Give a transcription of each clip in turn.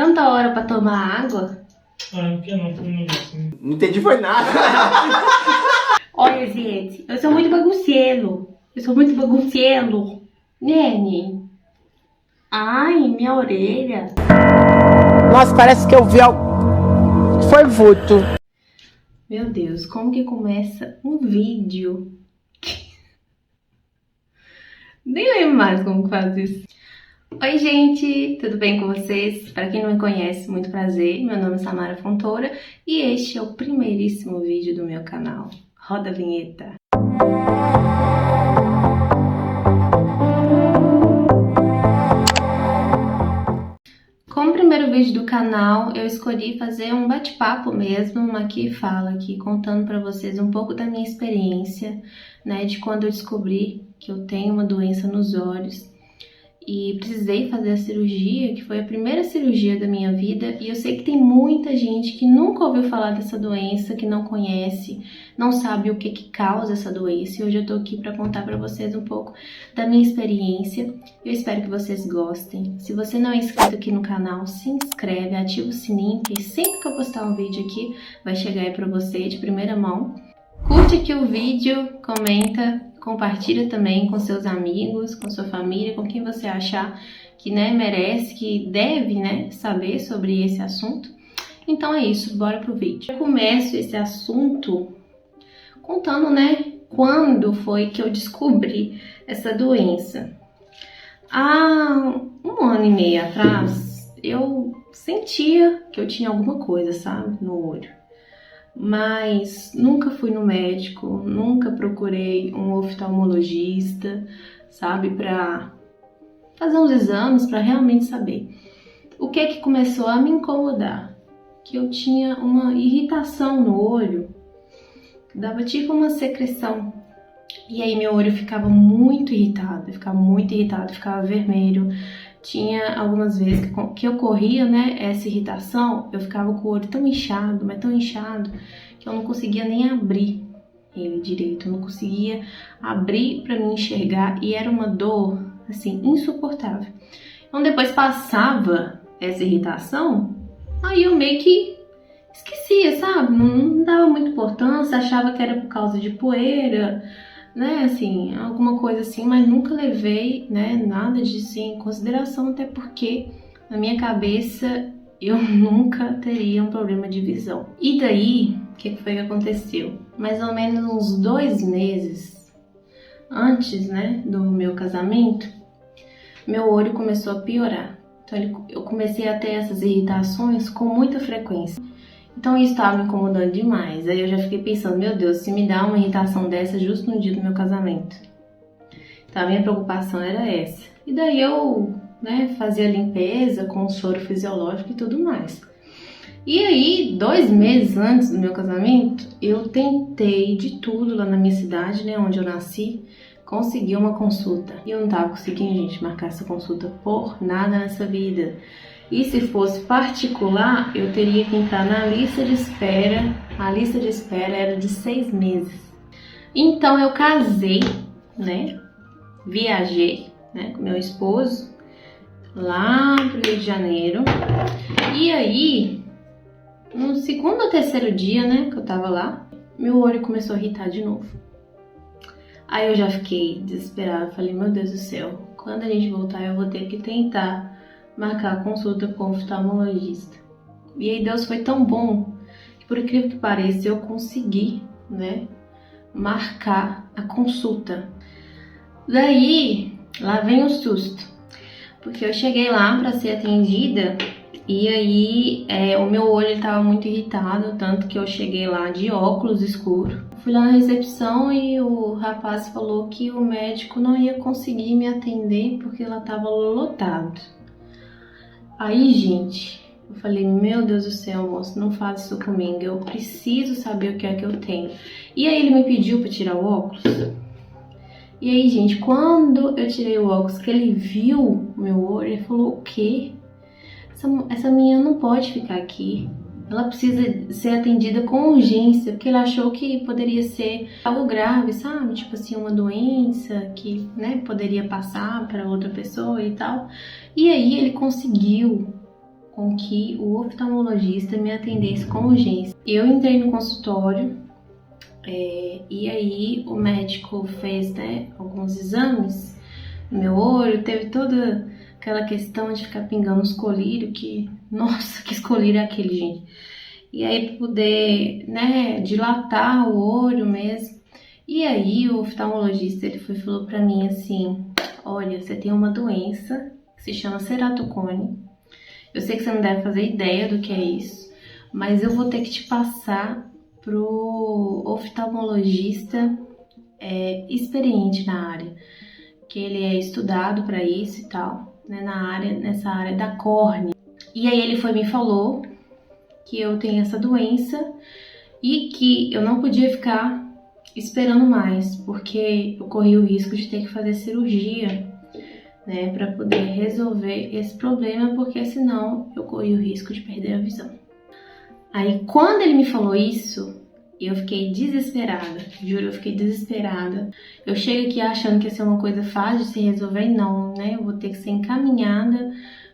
Tanta hora pra tomar água. Ah, por que não? Foi um negocinho. Não entendi foi nada. Olha, gente, eu sou muito bagunceiro. Nene. Ai, minha orelha. Nossa, parece que eu vi algo. Foi vulto. Meu Deus, como que começa um vídeo? Nem lembro mais como que faz isso. Oi, gente, tudo bem com vocês? Para quem não me conhece, muito prazer. Meu nome é Samara Fontoura e este é o primeiríssimo vídeo do meu canal. Roda a vinheta. Como primeiro vídeo do canal, eu escolhi fazer um bate-papo mesmo, uma aqui e fala aqui, contando para vocês um pouco da minha experiência, né, de quando eu descobri que eu tenho uma doença nos olhos e precisei fazer a cirurgia, que foi a primeira cirurgia da minha vida, e eu sei que tem muita gente que nunca ouviu falar dessa doença, que não conhece, não sabe o que causa essa doença, e hoje eu tô aqui para contar para vocês um pouco da minha experiência. Eu espero que vocês gostem. Se você não é inscrito aqui no canal, se inscreve, ativa o sininho, que sempre que eu postar um vídeo aqui, vai chegar aí para você de primeira mão. Curte aqui o vídeo, comenta, compartilha também com seus amigos, com sua família, com quem você achar que, né, merece, que deve, né, saber sobre esse assunto. Então é isso, bora pro vídeo. Eu começo esse assunto contando, né, quando foi que eu descobri essa doença. Há um ano e meio atrás, eu sentia que eu tinha alguma coisa, sabe, no olho. Mas nunca fui no médico, nunca procurei um oftalmologista, sabe, para fazer uns exames para realmente saber. O que começou a me incomodar? Que eu tinha uma irritação no olho, dava tipo uma secreção. E aí meu olho ficava muito irritado, ficava vermelho. Tinha algumas vezes que ocorria, né, essa irritação, eu ficava com o olho tão inchado, mas tão inchado, que eu não conseguia nem abrir ele direito, eu não conseguia abrir para me enxergar e era uma dor, assim, insuportável. Então depois passava essa irritação, aí eu meio que esquecia, sabe, não dava muita importância, achava que era por causa de poeira, né, assim, alguma coisa assim, mas nunca levei, né, nada disso em consideração, até porque na minha cabeça eu nunca teria um problema de visão. E daí, o que foi que aconteceu? Mais ou menos uns 2 meses antes, né, do meu casamento, meu olho começou a piorar. Então eu comecei a ter essas irritações com muita frequência. Então isso estava me incomodando demais. Aí eu já fiquei pensando, meu Deus, se me dá uma irritação dessa justo no dia do meu casamento. Então a minha preocupação era essa. E daí eu, né, fazia limpeza com soro fisiológico e tudo mais. E aí, 2 meses antes do meu casamento, eu tentei de tudo lá na minha cidade, né, onde eu nasci, conseguir uma consulta. E eu não tava conseguindo, gente, marcar essa consulta por nada nessa vida. E se fosse particular, eu teria que entrar na lista de espera. A lista de espera era de 6 meses. Então eu casei, né? Viajei, né, com meu esposo lá pro Rio de Janeiro. E aí, no segundo ou terceiro dia, né, que eu tava lá, meu olho começou a irritar de novo. Aí eu já fiquei desesperada. Falei, meu Deus do céu, quando a gente voltar eu vou ter que tentar marcar a consulta com o oftalmologista. E aí Deus foi tão bom que, por incrível que pareça, eu consegui, né, marcar a consulta. Daí, lá vem o susto, porque eu cheguei lá para ser atendida e aí o meu olho estava muito irritado, tanto que eu cheguei lá de óculos escuros. Fui lá na recepção e o rapaz falou que o médico não ia conseguir me atender porque ela estava lotada. Aí, gente, eu falei, meu Deus do céu, moço, não faz isso comigo, eu preciso saber o que é que eu tenho. E aí ele me pediu para tirar o óculos. E aí, gente, quando eu tirei o óculos, que ele viu o meu olho, ele falou, o quê? Essa menina não pode ficar aqui. Ela precisa ser atendida com urgência, porque ele achou que poderia ser algo grave, sabe? Tipo assim, uma doença que, né, poderia passar para outra pessoa e tal. E aí ele conseguiu com que o oftalmologista me atendesse com urgência. Eu entrei no consultório e aí o médico fez, né, alguns exames no meu olho, teve toda aquela questão de ficar pingando os colírios, que, nossa, que colírio é aquele, gente? E aí pra poder, né, dilatar o olho mesmo. E aí o oftalmologista, ele falou pra mim assim, olha, você tem uma doença que se chama ceratocone. Eu sei que você não deve fazer ideia do que é isso, mas eu vou ter que te passar pro oftalmologista experiente na área, que ele é estudado para isso e tal, né, nessa área da córnea. E aí ele me falou que eu tenho essa doença e que eu não podia ficar esperando mais, porque eu corri o risco de ter que fazer cirurgia, né, para poder resolver esse problema, porque senão eu corri o risco de perder a visão. Aí quando ele me falou isso, eu fiquei desesperada, juro, eu fiquei desesperada. Eu chego aqui achando que ia ser uma coisa fácil de se resolver, e não, né, eu vou ter que ser encaminhada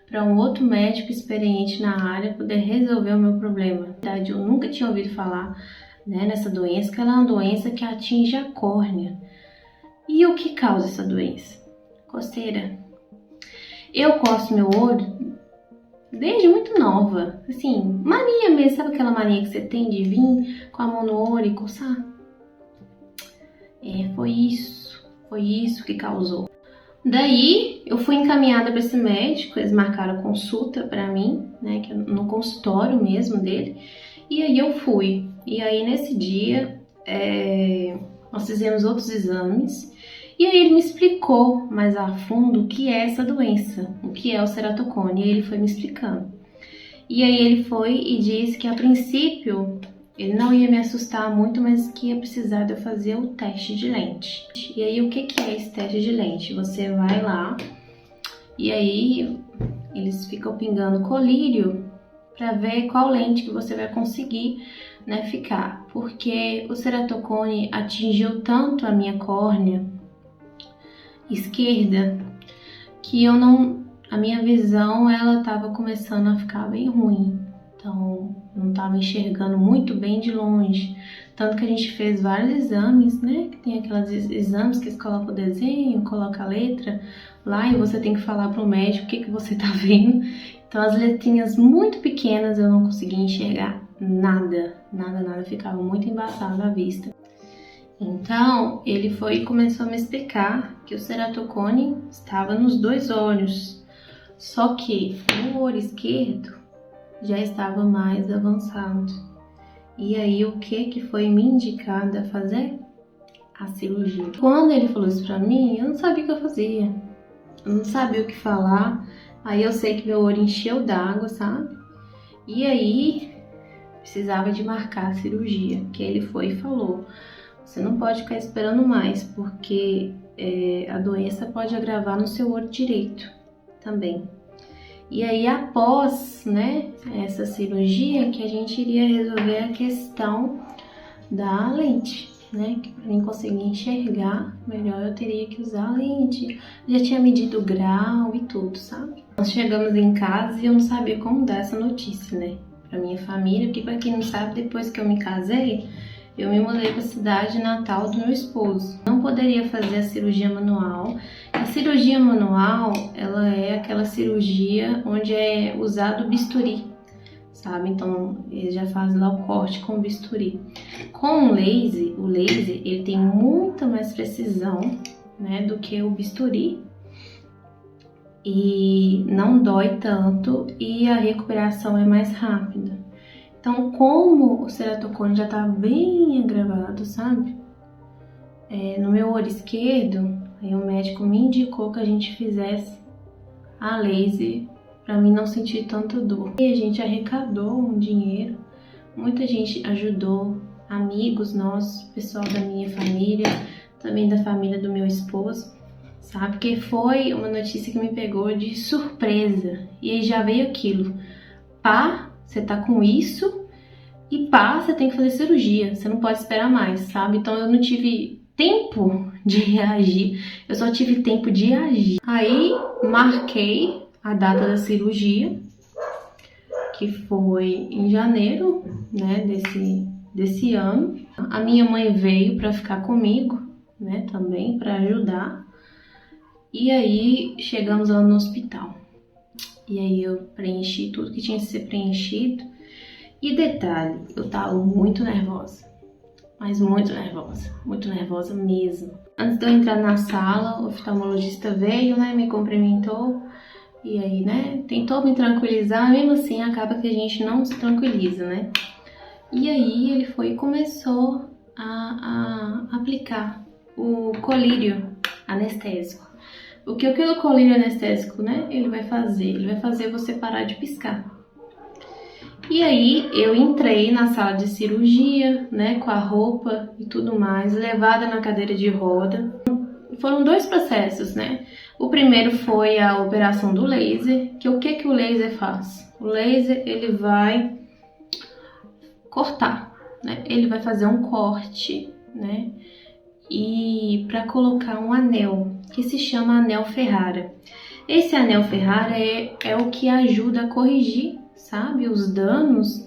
para um outro médico experiente na área poder resolver o meu problema. Na verdade, eu nunca tinha ouvido falar, né, nessa doença, que ela é uma doença que atinge a córnea. E o que causa essa doença? Coceira. Eu coço meu olho desde muito nova, assim, mania mesmo, sabe aquela mania que você tem de vir com a mão no olho e coçar? Foi isso que causou. Daí eu fui encaminhada para esse médico, eles marcaram consulta para mim, né, que é no consultório mesmo dele, e aí eu fui. E aí nesse dia nós fizemos outros exames, e aí ele me explicou mais a fundo o que é essa doença, o que é o ceratocone, e aí ele foi me explicando. E aí ele foi e disse que a princípio ele não ia me assustar muito, mas que ia precisar de eu fazer o teste de lente. E aí o que é esse teste de lente? Você vai lá e aí eles ficam pingando colírio para ver qual lente que você vai conseguir, né, ficar. Porque o ceratocone atingiu tanto a minha córnea esquerda que a minha visão ela estava começando a ficar bem ruim. Então, não estava enxergando muito bem de longe. Tanto que a gente fez vários exames, né? Que tem aqueles exames que eles colocam o desenho, colocam a letra lá e você tem que falar para o médico o que você tá vendo. Então, as letrinhas muito pequenas eu não conseguia enxergar nada. Ficava muito embaçada a vista. Então, ele foi e começou a me explicar que o ceratocone estava nos 2 olhos. Só que no olho esquerdo já estava mais avançado. E aí o que foi me indicado a fazer? A cirurgia. Quando ele falou isso pra mim, eu não sabia o que eu fazia. Eu não sabia o que falar. Aí eu sei que meu olho encheu d'água, sabe? E aí precisava de marcar a cirurgia. Que ele foi e falou: você não pode ficar esperando mais, porque a doença pode agravar no seu olho direito também. E aí, após, né, essa cirurgia, que a gente iria resolver a questão da lente, né? Que para mim conseguir enxergar melhor, eu teria que usar a lente. Já tinha medido o grau e tudo, sabe? Nós chegamos em casa e eu não sabia como dar essa notícia, né, pra minha família, porque para quem não sabe, depois que eu me casei, eu me mudei para a cidade natal do meu esposo. Não poderia fazer a cirurgia manual. A cirurgia manual, ela é aquela cirurgia onde é usado o bisturi, sabe? Então, ele já faz lá o corte com o bisturi. Com o laser, ele tem muita mais precisão, né, do que o bisturi. E não dói tanto e a recuperação é mais rápida. Então, como o ceratocone já tá bem agravado, sabe? No meu olho esquerdo, aí o médico me indicou que a gente fizesse a laser para mim não sentir tanta dor. E a gente arrecadou um dinheiro, muita gente ajudou, amigos nossos, pessoal da minha família, também da família do meu esposo, sabe? Porque foi uma notícia que me pegou de surpresa. E aí já veio aquilo: pá, você tá com isso e pá, você tem que fazer cirurgia, você não pode esperar mais, sabe? Então eu não tive tempo de reagir, eu só tive tempo de agir. Aí marquei a data da cirurgia, que foi em janeiro, né, desse ano. A minha mãe veio para ficar comigo, né, também para ajudar. E aí chegamos lá no hospital. E aí eu preenchi tudo que tinha que ser preenchido. E detalhe, eu tava muito nervosa. Mas muito nervosa mesmo. Antes de eu entrar na sala, o oftalmologista veio, né, me cumprimentou. E aí, né, tentou me tranquilizar, mesmo assim acaba que a gente não se tranquiliza, né? E aí ele foi e começou a aplicar o colírio anestésico. O que o colírio anestésico, né, ele vai fazer? Ele vai fazer você parar de piscar. E aí eu entrei na sala de cirurgia, né, com a roupa e tudo mais, levada na cadeira de roda. Foram 2 processos, né? O primeiro foi a operação do laser, que o que o laser faz? O laser, ele vai cortar, né? Ele vai fazer um corte, né? E para colocar um anel, que se chama anel Ferrara. Esse anel Ferrara é o que ajuda a corrigir, sabe, os danos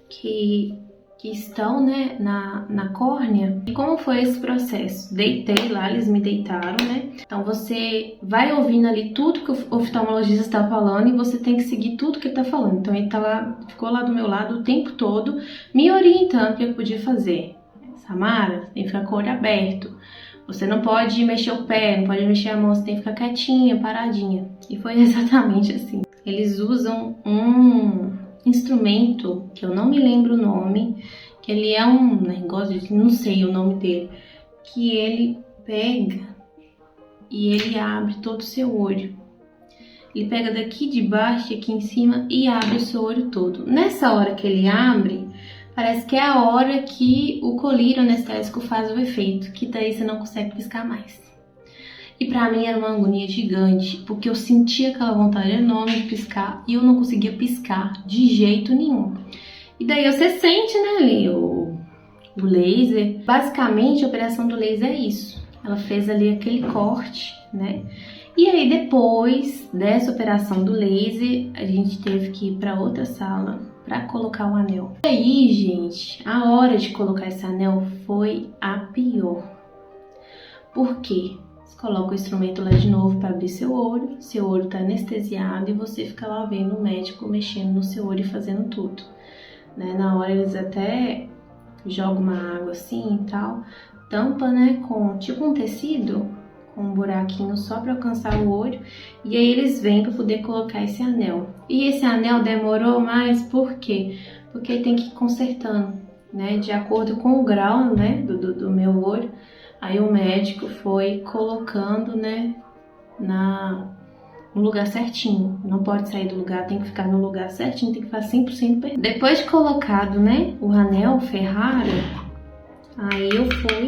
que estão, né, na córnea. E como foi esse processo? Deitei lá, eles me deitaram, né? Então você vai ouvindo ali tudo que o oftalmologista está falando e você tem que seguir tudo que ele está falando. Então ele tá lá, ficou lá do meu lado o tempo todo, me orientando o que eu podia fazer. Samara, tem que ficar com o olho aberto. Você não pode mexer o pé, não pode mexer a mão, você tem que ficar quietinha, paradinha. E foi exatamente assim. Eles usam um instrumento, que eu não me lembro o nome, que ele é um negócio, não sei o nome dele, que ele pega e ele abre todo o seu olho. Ele pega daqui de baixo e aqui em cima e abre o seu olho todo. Nessa hora que ele abre, parece que é a hora que o colírio anestésico faz o efeito, que daí você não consegue piscar mais. E pra mim era uma agonia gigante, porque eu sentia aquela vontade enorme de piscar e eu não conseguia piscar de jeito nenhum. E daí você sente, né, ali o laser. Basicamente a operação do laser é isso. Ela fez ali aquele corte, né? E aí depois dessa operação do laser, a gente teve que ir pra outra sala para colocar o anel. E aí, gente, a hora de colocar esse anel foi a pior. Por quê? Você coloca o instrumento lá de novo para abrir seu olho tá anestesiado e você fica lá vendo o médico mexendo no seu olho e fazendo tudo, né? Na hora eles até jogam uma água assim e tal, tampa, né, com tipo um tecido, com um buraquinho só para alcançar o olho, e aí eles vêm para poder colocar esse anel. E esse anel demorou mais, por quê? Porque tem que ir consertando, né, de acordo com o grau, né, do meu olho. Aí o médico foi colocando, né, no lugar certinho. Não pode sair do lugar, tem que ficar no lugar certinho, tem que ficar 100% perfeito. Depois de colocado, né, o anel Ferrara, aí eu fui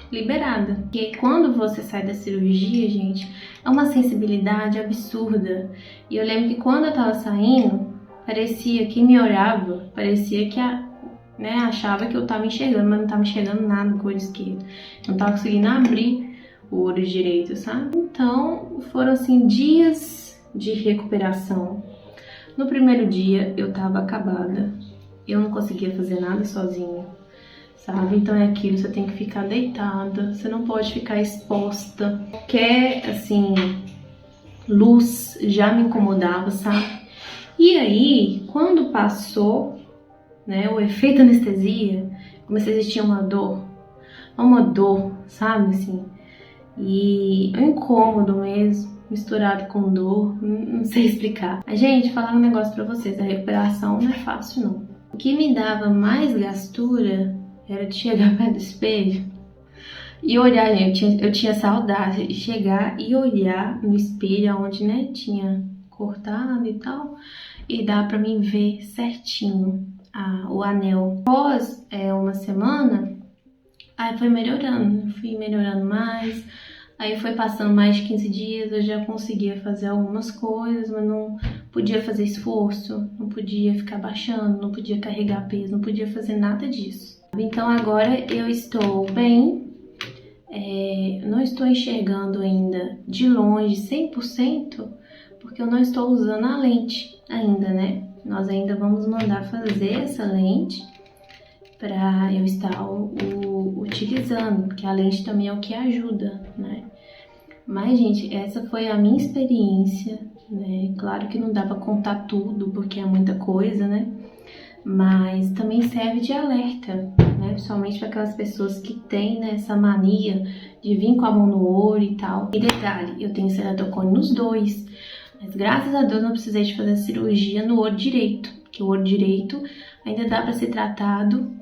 liberada. Porque quando você sai da cirurgia, gente, é uma sensibilidade absurda. E eu lembro que quando eu tava saindo, parecia que me olhava, parecia que achava que eu tava enxergando, mas não tava enxergando nada com o olho esquerdo. Não tava conseguindo abrir o olho direito, sabe? Então, foram assim dias de recuperação. No primeiro dia, eu tava acabada. Eu não conseguia fazer nada sozinha, sabe? Então é aquilo, você tem que ficar deitada, você não pode ficar exposta. Qualquer, assim, luz já me incomodava, sabe? E aí, quando passou, né, o efeito anestesia, comecei a sentir uma dor, sabe, assim, e um incômodo mesmo, misturado com dor, não sei explicar. A gente, falar um negócio pra vocês, a recuperação não é fácil não. O que me dava mais gastura era de chegar perto do espelho e olhar, gente, eu tinha essa audácia de chegar e olhar no espelho onde, né, tinha cortado e tal, e dá pra mim ver certinho o anel. Após uma semana, aí foi melhorando, fui melhorando mais, aí foi passando mais de 15 dias, eu já conseguia fazer algumas coisas, mas não podia fazer esforço, não podia ficar baixando, não podia carregar peso, não podia fazer nada disso. Então agora eu estou bem, não estou enxergando ainda de longe 100%, porque eu não estou usando a lente ainda, né? nós ainda vamos mandar fazer essa lente para eu estar utilizando, porque a lente também é o que ajuda, né? Mas, gente, essa foi a minha experiência, né? Claro que não dá para contar tudo, porque é muita coisa, né? Mas também serve de alerta, né? Principalmente para aquelas pessoas que têm, né, essa mania de vir com a mão no olho e tal. E detalhe, eu tenho ceratocone nos dois, mas graças a Deus não precisei de fazer cirurgia no olho direito, porque o olho direito ainda dá para ser tratado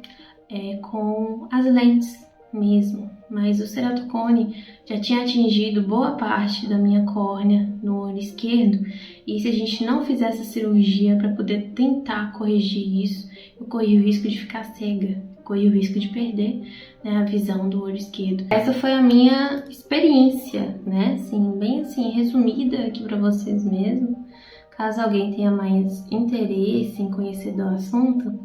com as lentes mesmo. Mas o ceratocone já tinha atingido boa parte da minha córnea no olho esquerdo, e se a gente não fizer essa cirurgia para poder tentar corrigir isso, eu corri o risco de ficar cega, corri o risco de perder, né, a visão do olho esquerdo. Essa foi a minha experiência, né, assim, bem assim, resumida aqui para vocês mesmo. Caso alguém tenha mais interesse em conhecer do assunto,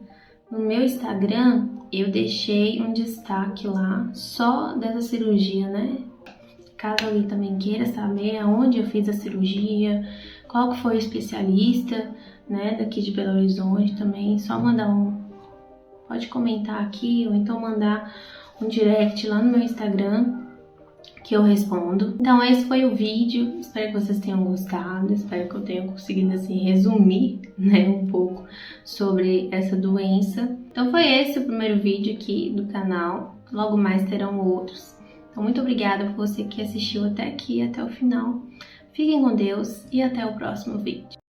no meu Instagram eu deixei um destaque lá só dessa cirurgia, né? Caso alguém também queira saber aonde eu fiz a cirurgia, qual que foi o especialista, né, daqui de Belo Horizonte também, só mandar pode comentar aqui ou então mandar um direct lá no meu Instagram que eu respondo. Então esse foi o vídeo, espero que vocês tenham gostado, espero que eu tenha conseguido assim resumir, né, um pouco sobre essa doença. Então foi esse o primeiro vídeo aqui do canal, logo mais terão outros. Então muito obrigada por você que assistiu até aqui, até o final. Fiquem com Deus e até o próximo vídeo.